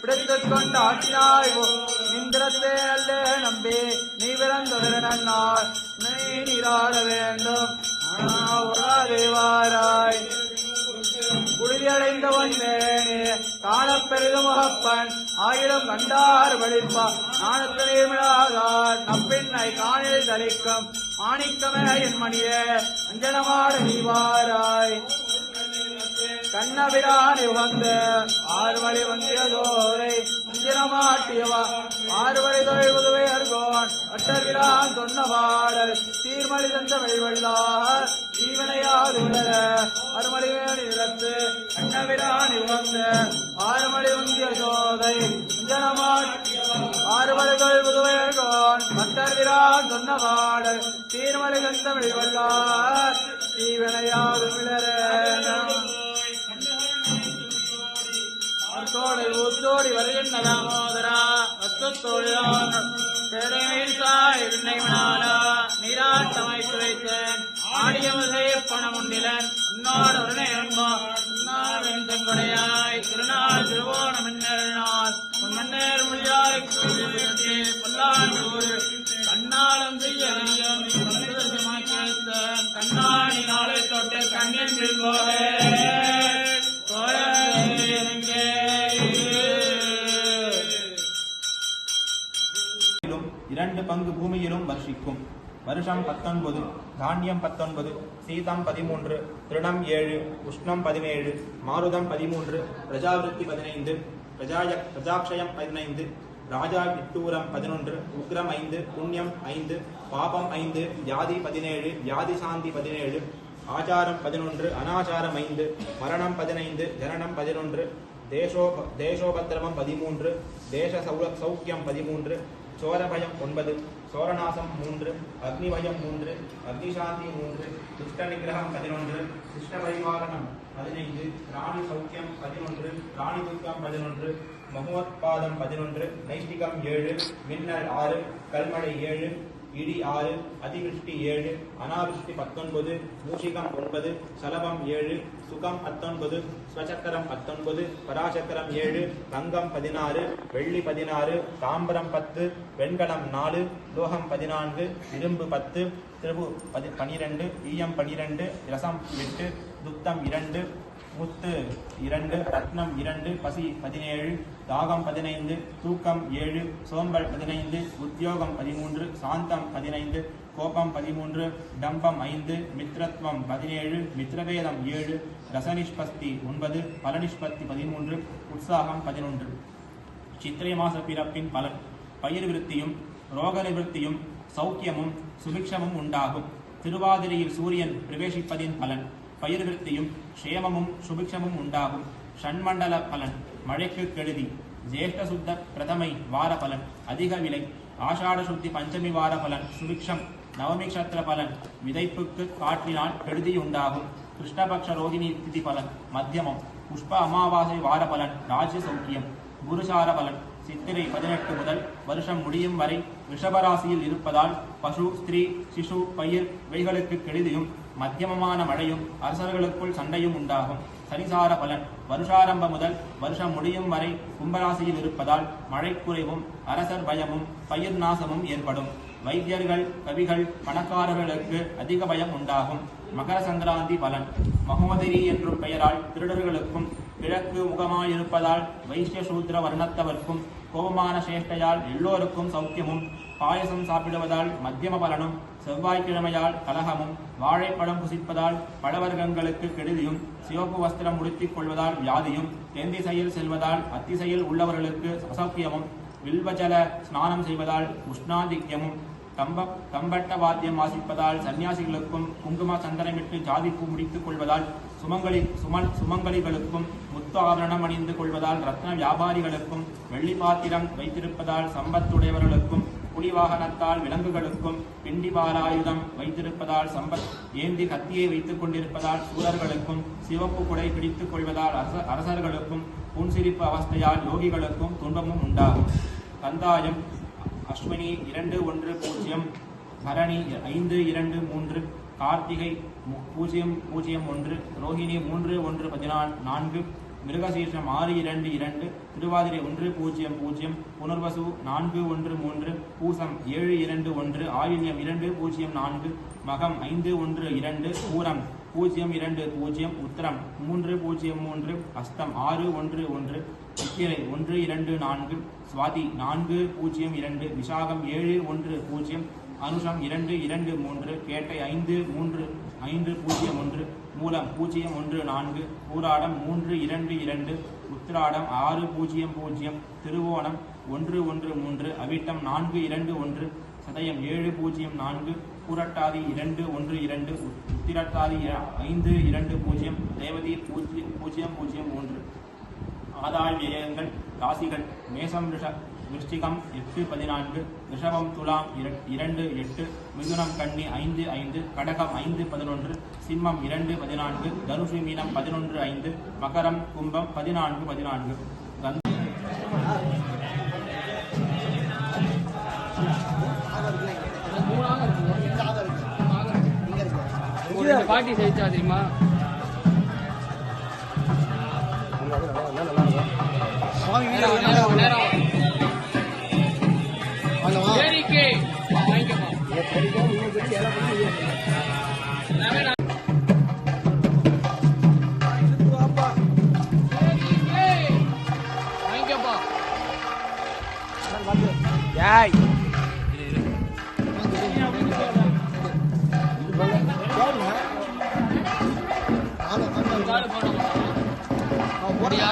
பிடித்துக் கொண்டு ஆற்றினாய் இந்திரத்தே அல்ல நம்பி நீ பிறந்தொரு நன்னாள் நீராட வேண்டும் தேவாராய் குளிரடைந்தவன் வேணே காணப்பெருகு முகப்பன் ஆயிரம் கண்டார் வழிப்பா நாணத்திலேமிழாதார் நப்பின்னை காணில் தளிக்கும் மாணிக்கமே என் மணியே அஞ்சனமாடு நீவாராய் கண்ணபிராணி உகந்த ஆறுவழி வந்தியதோரை அஞ்சனமாட்டியவா ஆறுவழி தொழில்புதுவை அர்கோன் அட்டர்விழான் சொன்ன பாடல் சீர்மழி தந்த வெள்வெள்ளார் ஜீவனையால் உணர அருமளிவேணி நிலத்து கண்ணபிராணி உகந்த ஆறுமழி வந்தியதோதை ஆறுவழி தொழில்புதுவை அர்கோன் அட்டர்விழான் சொன்ன பாடல் சீர்மழி தந்த வெள்வெள்ளார் ஜீவனையால் உணர ஊத்தோடி வருகின்ற தாமோதரா அத்தோழியான் பேரைமீழ்காய் விண்ணைமனாலா நீராட்டமாய் துளைத்தேன் ஆடியமுதை பணம் உண்டிலன் உன்னோடு உடனே உன்னாவின் தங்குடையாய் திருநாள் திருவோணம் மின்னல் உன் மன்னேர் மொழியாய் பல்லாண்டு கண்ணாலம் செய்ய கேத்தன் கண்ணாடி நாளை தொட்டு கண்ணில் போவே இரண்டு பங்கு பூமியிலும் வர்ஷிக்கும். வருஷம் 19, தானியம் 19, சீதம் 13, திருணம் 7, உஷ்ணம் 17, மாருதம் 13, பிரஜாவிருத்தி 15, பிரஜாக்ஷயம் 15, ராஜா விட்டூரம் 11, உக்ரம் 5, புண்ணியம் 5, பாபம் 5, வியாதி 17, வியாதி சாந்தி 17, ஆச்சாரம் 11, அனாச்சாரம் 5, மரணம் 15, ஜனனம் 11, தேசோபத்திரமம் 13, தேச சௌக்கியம் 13, சோரபயம் 9, சோரநாசம் 3, அக்னிபயம் 3, அக்னிசாந்தி 3, துஷ்ட நிகிரகம் 11, கிருஷ்ண பரிவாரணம் 15, ராணி சௌக்கியம் 11, ராணி துக்கம் 11, மகோத்பாதம் 11, நைஷ்டிகம் 7, மின்னல் 6, கல்மழை 7, இடி 6, அதிவிருஷ்டி 7, அனாவிருஷ்டி 19, மூஷிகம் 9, சலபம் 7, சுகம் 19, ஸ்வசக்கரம் 19, பராசக்கரம் 7, தங்கம் 16, வெள்ளி 16, தாம்பரம் 10, வெண்கலம் 4, லோகம் 14, இரும்பு 10, திருபு 12, ஈயம் 12, ரசம் 8, துத்தம் 2, முத்து 2, ரத்னம் 2, பசி 17, தாகம் 15, தூக்கம் 7, சோம்பல் 15, உத்தியோகம் 13, சாந்தம் 15, கோபம் 13, டம்பம் 5, மித்ரத்வம் 17, மித்ரவேதம் 7, ரசனிஷ்பஸ்தி 9, பலனிஷ்பத்தி 13, உற்சாகம் 11. சித்திரை மாச பிறப்பின் பலன். பயிர் விருத்தியும் ரோக நிவர்த்தியும் சௌக்கியமும் சுபிக்ஷமும் உண்டாகும். திருவாதிரையில் சூரியன் பிரவேசிப்பதின் பலன். பயிர் விருத்தியும் க்ஷேமமும் சுபிக்ஷமும் உண்டாகும். ஷண்மண்டல பலன். மழைக்கு கெடுதி. ஜேஷ்ட சுத்த பிரதமை வார பலன் அதிக விலை. ஆஷாட சுத்தி பஞ்சமி வார பலன் சுபிக்ஷம். நவமி க்ஷத்திர பலன் விதைப்புக்கு காற்றினால் கெடுதி உண்டாகும். கிருஷ்ணபக்ஷ ரோகிணி திதி பலன் மத்தியமம். புஷ்ப அமாவாசை வார பலன் ராஜ்ய சௌக்கியம். குருசார பலன். சித்திரை 18 முதல் வருஷம் முடியும் வரை ரிஷபராசியில் இருப்பதால் பசு, ஸ்திரீ, சிசு, பயிர் இவைகளுக்கு கெடுதியும் மத்தியமமான மழையும் அரசர்களுக்குள் சண்டையும் உண்டாகும். சரிசார பலன். வருஷாரம்ப முதல் வருஷம் முடியும் வரை கும்பராசியில் இருப்பதால் மழை குறைவும் அரசர் பயமும் பயிர் நாசமும் ஏற்படும். வைத்தியர்கள், கவிகள், பணக்காரர்களுக்கு அதிக பயம் உண்டாகும். மகர சங்கராந்தி பலன். மகோதரி என்றும் பெயரால் திருடர்களுக்கும் கிழக்கு முகமாயிருப்பதால் வைஷ்ய சூத்திர வர்ணத்தவர்க்கும் கோபமான சேஷ்டையால் எல்லோருக்கும் சௌக்கியமும். பாயசம் சாப்பிடுவதால் மத்தியம பலனும். செவ்வாய்க்கிழமையால் கலகமும். வாழைப்பழம் புசிப்பதால் பழவர்க்கங்களுக்கு கெடுதியும். சிவப்பு வஸ்திரம் உடுத்திக் கொள்வதால் வியாதியும். தென்திசையில் செல்வதால் அத்திசையில் உள்ளவர்களுக்கு அசௌக்கியமும். வில்வஜல ஸ்நானம் செய்வதால் உஷ்ணாதிக்கியமும். கம்பட்ட வாத்தியம் வாசிப்பதால் சன்னியாசிகளுக்கும் குங்கும சந்தனமிட்டு ஜாதிப்பு முடித்துக் கொள்வதால் சுமங்கலிகளுக்கும் முத்து ஆபரணம் அணிந்து கொள்வதால் ரத்ன வியாபாரிகளுக்கும் வெள்ளி பாத்திரம் வைத்திருப்பதால் சம்பத்துடையவர்களுக்கும் புலிவாகனத்தால் விலங்குகளுக்கும் பிண்டி பாலாயுதம் வைத்திருப்பதால் சம்பத் ஏந்தி கத்தியை வைத்துக் கொண்டிருப்பதால் சூரர்களுக்கும் சிவப்பு குடை பிடித்துக் கொள்வதால் அரசர்களுக்கும் புன்சிரிப்பு அவஸ்தையால் யோகிகளுக்கும் துன்பமும் உண்டாகும். கந்தாயம் அஸ்வினி 210, பரணி 523, கார்த்திகை 001, ரோஹிணி 3114, மிருகசீர்ஷம் 622, திருவாதிரை 100, புனர்வசு 413, பூசம் 721, ஆயில்யம் 204, மகம் 512, பூரம் 020, உத்திரம் 303, அஸ்தம் 611, சித்திரை 124, சுவாதி 402, விசாகம் 710, அனுஷம் 223, கேட்டை 501, மூலம் 014, பூராடம் 322, உத்திராடம் 600, திருவோணம் 113, அவிட்டம் 421, சதயம் 704, புரட்டாதி 212, உத்திரட்டாதி 520, ரேவதி 003. ஆதாய விரயங்கள் ராசிகள் மேசம் விருஷ்டிகம் 8-14, ரிஷபம் துலாம் 2-8, மிதுனம் கன்னி 5-5, கடகம் 5-11, சிம்மம் 2-14, தனுஷு மீனம் 11-5, மகரம் கும்பம் 14-14. பாட்டி ஜெயிச்சா தெரியுமா? அப்படியா?